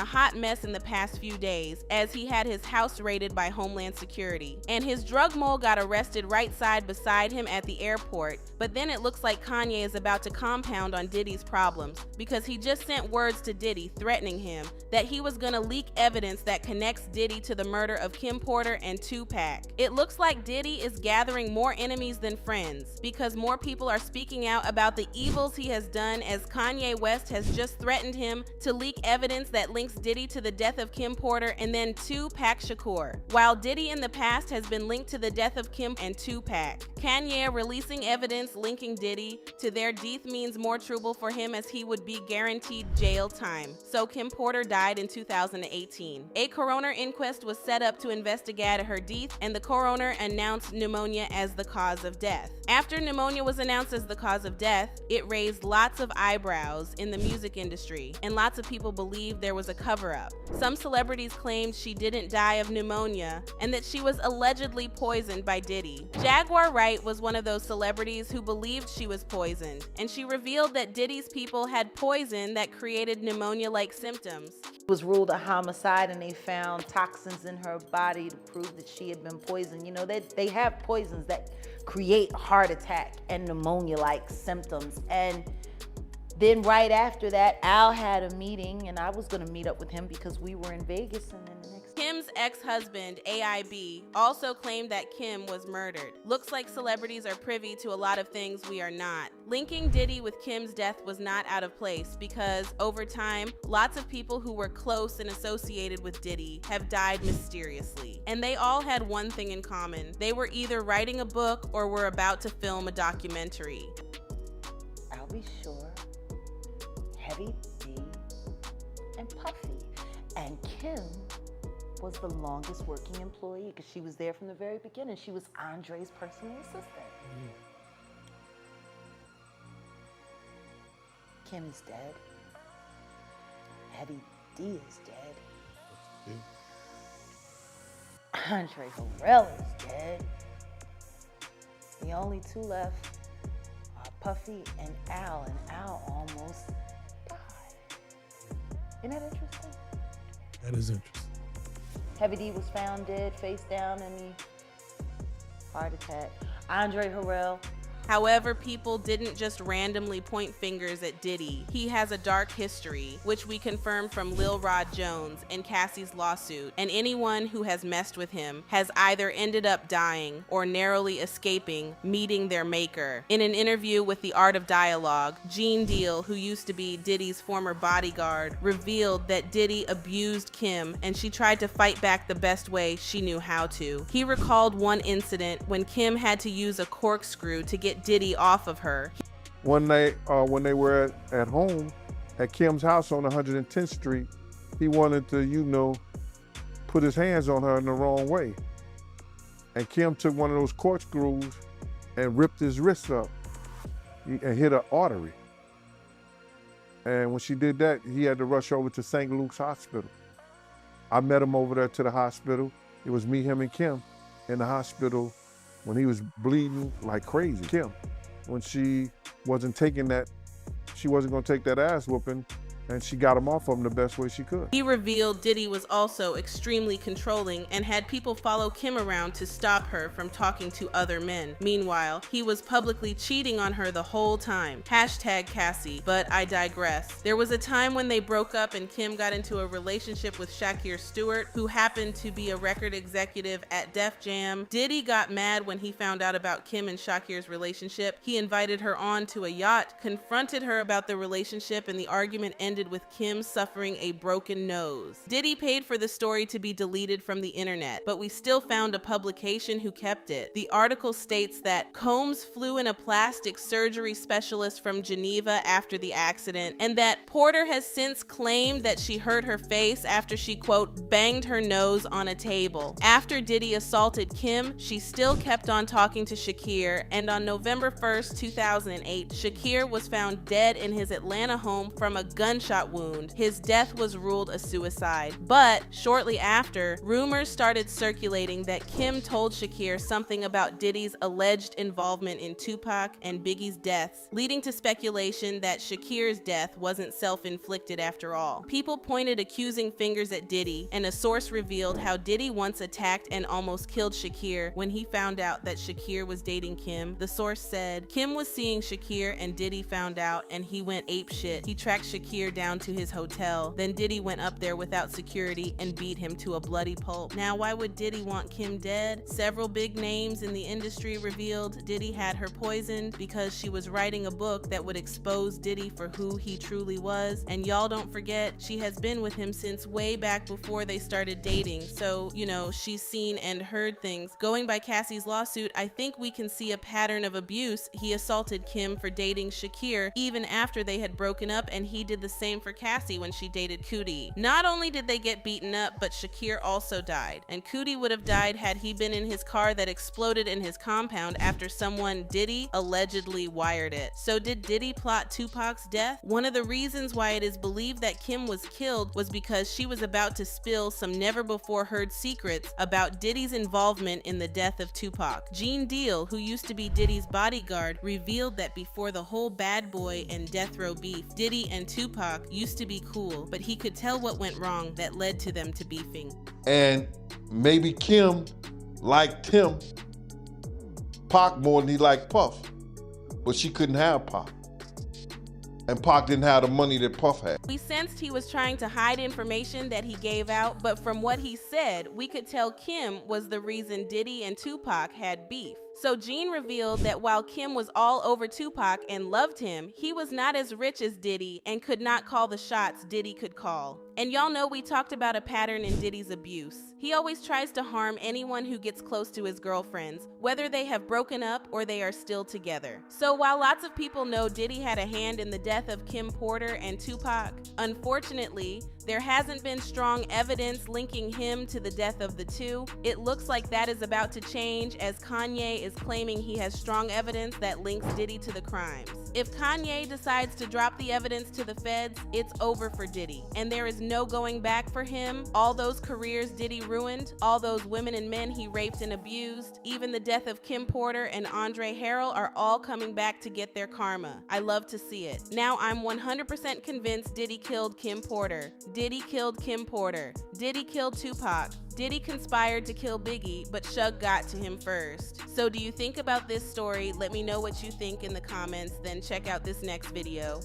a hot mess in the past few days as he had his house raided by Homeland Security. And his drug mole got arrested right side beside him at the airport, but then it looks like Kanye is about to compound on Diddy's problems because he just sent words to Diddy threatening him that he was gonna leak evidence that connects Diddy to the murder of Kim Porter and Tupac. It looks like Diddy is gathering more enemies than friends because more people are speaking out about the evils he has done, as Kanye West has just threatened him to leak evidence that links Diddy to the death of Kim Porter and then Tupac Shakur. While Diddy in the past has been linked to the death of Kim and Tupac, Kanye releasing evidence linking Diddy to their death means more trouble for him, as he would be guaranteed jail time. So Kim Porter died in 2018. A coroner inquest was set up to investigate her death, and the coroner announced pneumonia as the cause of death. After pneumonia was announced as the cause of death, it raised lots of eyebrows in the music industry, and lots of people believed there was a cover-up. Some celebrities claimed she didn't die of pneumonia and that she was allegedly poisoned by Diddy. Jaguar Wright was one of those celebrities who believed she was poisoned, and she revealed that Diddy's people had poison that created pneumonia-like symptoms. It was ruled a homicide, and they found toxins in her body to prove that she had been poisoned. You know, they have poisons that create heart attack and pneumonia-like symptoms. And then right after that, Al had a meeting, and I was gonna meet up with him because we were in Vegas, and then the next Kim's ex-husband, AIB, also claimed that Kim was murdered. Looks like celebrities are privy to a lot of things we are not. Linking Diddy with Kim's death was not out of place because, over time, lots of people who were close and associated with Diddy have died mysteriously. And they all had one thing in common. They were either writing a book or were about to film a documentary. I'll be sure, Heavy D, and Puffy. And Kim was the longest working employee because she was there from the very beginning. She was Andre's personal assistant. Kim is dead. Heavy D is dead. Andre Harrell is dead. The only two left are Puffy and Al almost died. Isn't that interesting? That is interesting. Heavy D was found dead, face down in the heart attack. Andre Harrell. However, people didn't just randomly point fingers at Diddy. He has a dark history, which we confirmed from Lil Rod Jones and Cassie's lawsuit, and anyone who has messed with him has either ended up dying or narrowly escaping meeting their maker. In an interview with The Art of Dialogue, Gene Deal, who used to be Diddy's former bodyguard, revealed that Diddy abused Kim and she tried to fight back the best way she knew how to. He recalled one incident when Kim had to use a corkscrew to get Diddy off of her. One night when they were at home at Kim's house on 110th Street, he wanted to, put his hands on her in the wrong way. And Kim took one of those corkscrews and ripped his wrist up and hit an artery. And when she did that, he had to rush over to St. Luke's Hospital. I met him over there to the hospital. It was me, him, and Kim in the hospital when he was bleeding like crazy. Kim, when she wasn't gonna take that ass whooping, and she got him off of him the best way she could. He revealed Diddy was also extremely controlling and had people follow Kim around to stop her from talking to other men. Meanwhile, he was publicly cheating on her the whole time. #Cassie, but I digress. There was a time when they broke up and Kim got into a relationship with Shakir Stewart, who happened to be a record executive at Def Jam. Diddy got mad when he found out about Kim and Shakir's relationship. He invited her on to a yacht, confronted her about the relationship, and the argument ended with Kim suffering a broken nose. Diddy paid for the story to be deleted from the internet, but we still found a publication who kept it. The article states that Combs flew in a plastic surgery specialist from Geneva after the accident, and that Porter has since claimed that she hurt her face after she, quote, banged her nose on a table. After Diddy assaulted Kim, she still kept on talking to Shakir, and on November 1st, 2008, Shakir was found dead in his Atlanta home from a gunshot gunshot wound. His death was ruled a suicide. But shortly after, rumors started circulating that Kim told Shakir something about Diddy's alleged involvement in Tupac and Biggie's deaths, leading to speculation that Shakir's death wasn't self-inflicted after all. People pointed accusing fingers at Diddy, and a source revealed how Diddy once attacked and almost killed Shakir when he found out that Shakir was dating Kim. The source said, Kim was seeing Shakir and Diddy found out and he went apeshit. He tracked Shakir down to his hotel. Then Diddy went up there without security and beat him to a bloody pulp. Now, why would Diddy want Kim dead? Several big names in the industry revealed Diddy had her poisoned because she was writing a book that would expose Diddy for who he truly was. And y'all don't forget, she has been with him since way back before they started dating. So, you know, she's seen and heard things. Going by Cassie's lawsuit, I think we can see a pattern of abuse. He assaulted Kim for dating Shakir even after they had broken up, and he did the same for Cassie when she dated Cootie. Not only did they get beaten up, but Shakir also died. And Cootie would have died had he been in his car that exploded in his compound after someone, Diddy, allegedly wired it. So did Diddy plot Tupac's death? One of the reasons why it is believed that Kim was killed was because she was about to spill some never-before-heard secrets about Diddy's involvement in the death of Tupac. Gene Deal, who used to be Diddy's bodyguard, revealed that before the whole Bad Boy and Death Row beef, Diddy and Tupac used to be cool, but he could tell what went wrong that led to them to beefing. And maybe Kim liked him, Pac, more than he liked Puff, but she couldn't have Pac. And Pac didn't have the money that Puff had. We sensed he was trying to hide information that he gave out, but from what he said, we could tell Kim was the reason Diddy and Tupac had beef. So Gene revealed that while Kim was all over Tupac and loved him, he was not as rich as Diddy and could not call the shots Diddy could call. And y'all know we talked about a pattern in Diddy's abuse. He always tries to harm anyone who gets close to his girlfriends, whether they have broken up or they are still together. So while lots of people know Diddy had a hand in the death of Kim Porter and Tupac, unfortunately, there hasn't been strong evidence linking him to the death of the two. It looks like that is about to change, as Kanye is claiming he has strong evidence that links Diddy to the crimes. If Kanye decides to drop the evidence to the feds, it's over for Diddy, and there is no going back for him. All those careers Diddy ruined, all those women and men he raped and abused, even the death of Kim Porter and Andre Harrell are all coming back to get their karma. I love to see it. Now I'm 100% convinced Diddy killed Kim Porter. Diddy killed Kim Porter. Diddy killed Tupac. Diddy conspired to kill Biggie, but Suge got to him first. So do you think about this story? Let me know what you think in the comments, then check out this next video.